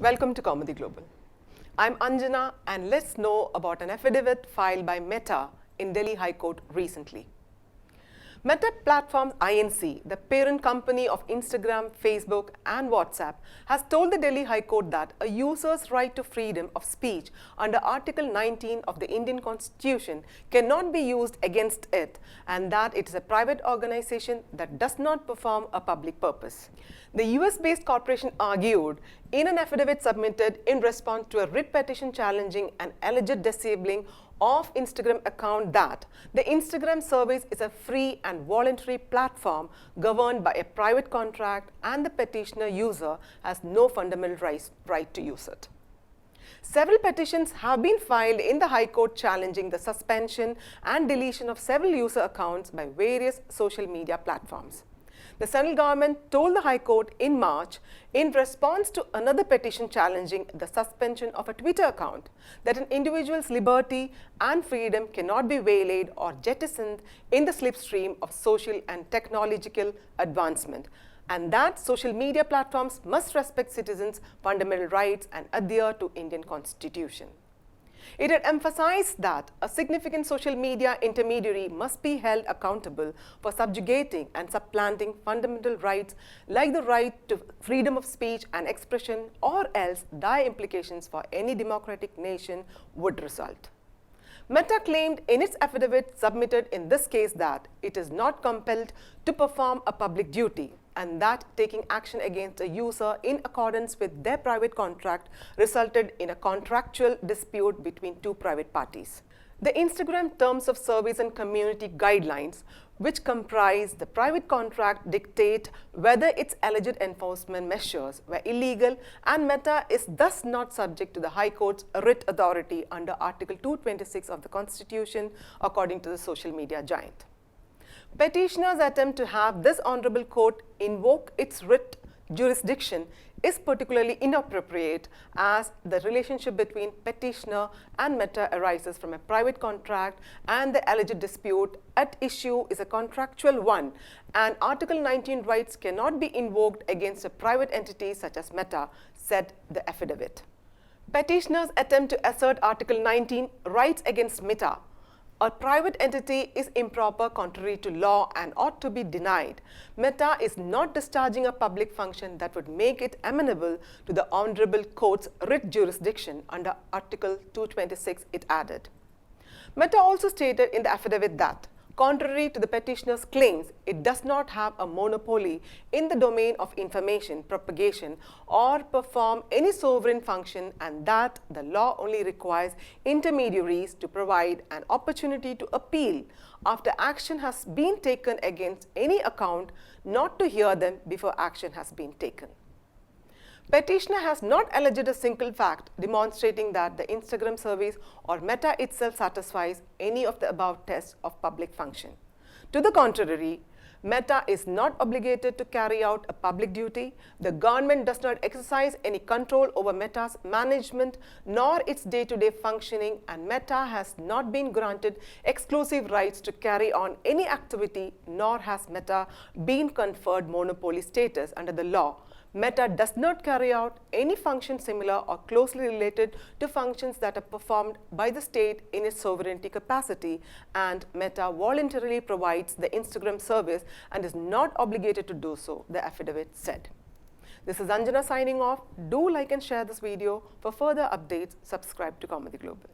Welcome to Comedy Global. I'm Anjana and let's know about an affidavit filed by Meta in Delhi High Court recently. Meta Platforms Inc., the parent company of Instagram, Facebook and WhatsApp, has told the Delhi High Court that a user's right to freedom of speech under Article 19 of the Indian Constitution cannot be used against it and that it is a private organization that does not perform a public purpose. The US-based corporation argued in an affidavit submitted in response to a writ petition challenging an alleged disabling of Instagram account that the Instagram service is a free and voluntary platform governed by a private contract and the petitioner user has no fundamental right to use it. Several petitions have been filed in the High Court challenging the suspension and deletion of several user accounts by various social media platforms. The central government told the High Court in March, in response to another petition challenging the suspension of a Twitter account, that an individual's liberty and freedom cannot be waylaid or jettisoned in the slipstream of social and technological advancement, and that social media platforms must respect citizens' fundamental rights and adhere to Indian Constitution. It had emphasized that a significant social media intermediary must be held accountable for subjugating and supplanting fundamental rights like the right to freedom of speech and expression, or else dire implications for any democratic nation would result. Meta claimed in its affidavit submitted in this case that it is not compelled to perform a public duty and that taking action against a user in accordance with their private contract resulted in a contractual dispute between two private parties. The Instagram Terms of Service and Community Guidelines, which comprise the private contract, dictate whether its alleged enforcement measures were illegal, and Meta is thus not subject to the High Court's writ authority under Article 226 of the Constitution, according to the social media giant. Petitioners' attempt to have this honorable court invoke its writ jurisdiction is particularly inappropriate as the relationship between petitioner and Meta arises from a private contract and the alleged dispute at issue is a contractual one, and Article 19 rights cannot be invoked against a private entity such as Meta, said the affidavit. Petitioners' attempt to assert Article 19 rights against Meta, a private entity, is improper, contrary to law, and ought to be denied. Meta is not discharging a public function that would make it amenable to the Honorable Court's writ jurisdiction under Article 226, it added. Meta also stated in the affidavit that, contrary to the petitioner's claims, it does not have a monopoly in the domain of information propagation or perform any sovereign function, and that the law only requires intermediaries to provide an opportunity to appeal after action has been taken against any account, not to hear them before action has been taken. Petitioner has not alleged a single fact demonstrating that the Instagram service or Meta itself satisfies any of the above tests of public function. To the contrary, Meta is not obligated to carry out a public duty. The government does not exercise any control over Meta's management nor its day-to-day functioning, and Meta has not been granted exclusive rights to carry on any activity, nor has Meta been conferred monopoly status under the law. Meta does not carry out any function similar or closely related to functions that are performed by the state in its sovereignty capacity, and Meta voluntarily provides the Instagram service and is not obligated to do so, the affidavit said. This is Anjana signing off. Do like and share this video. For further updates, subscribe to Comedy Global.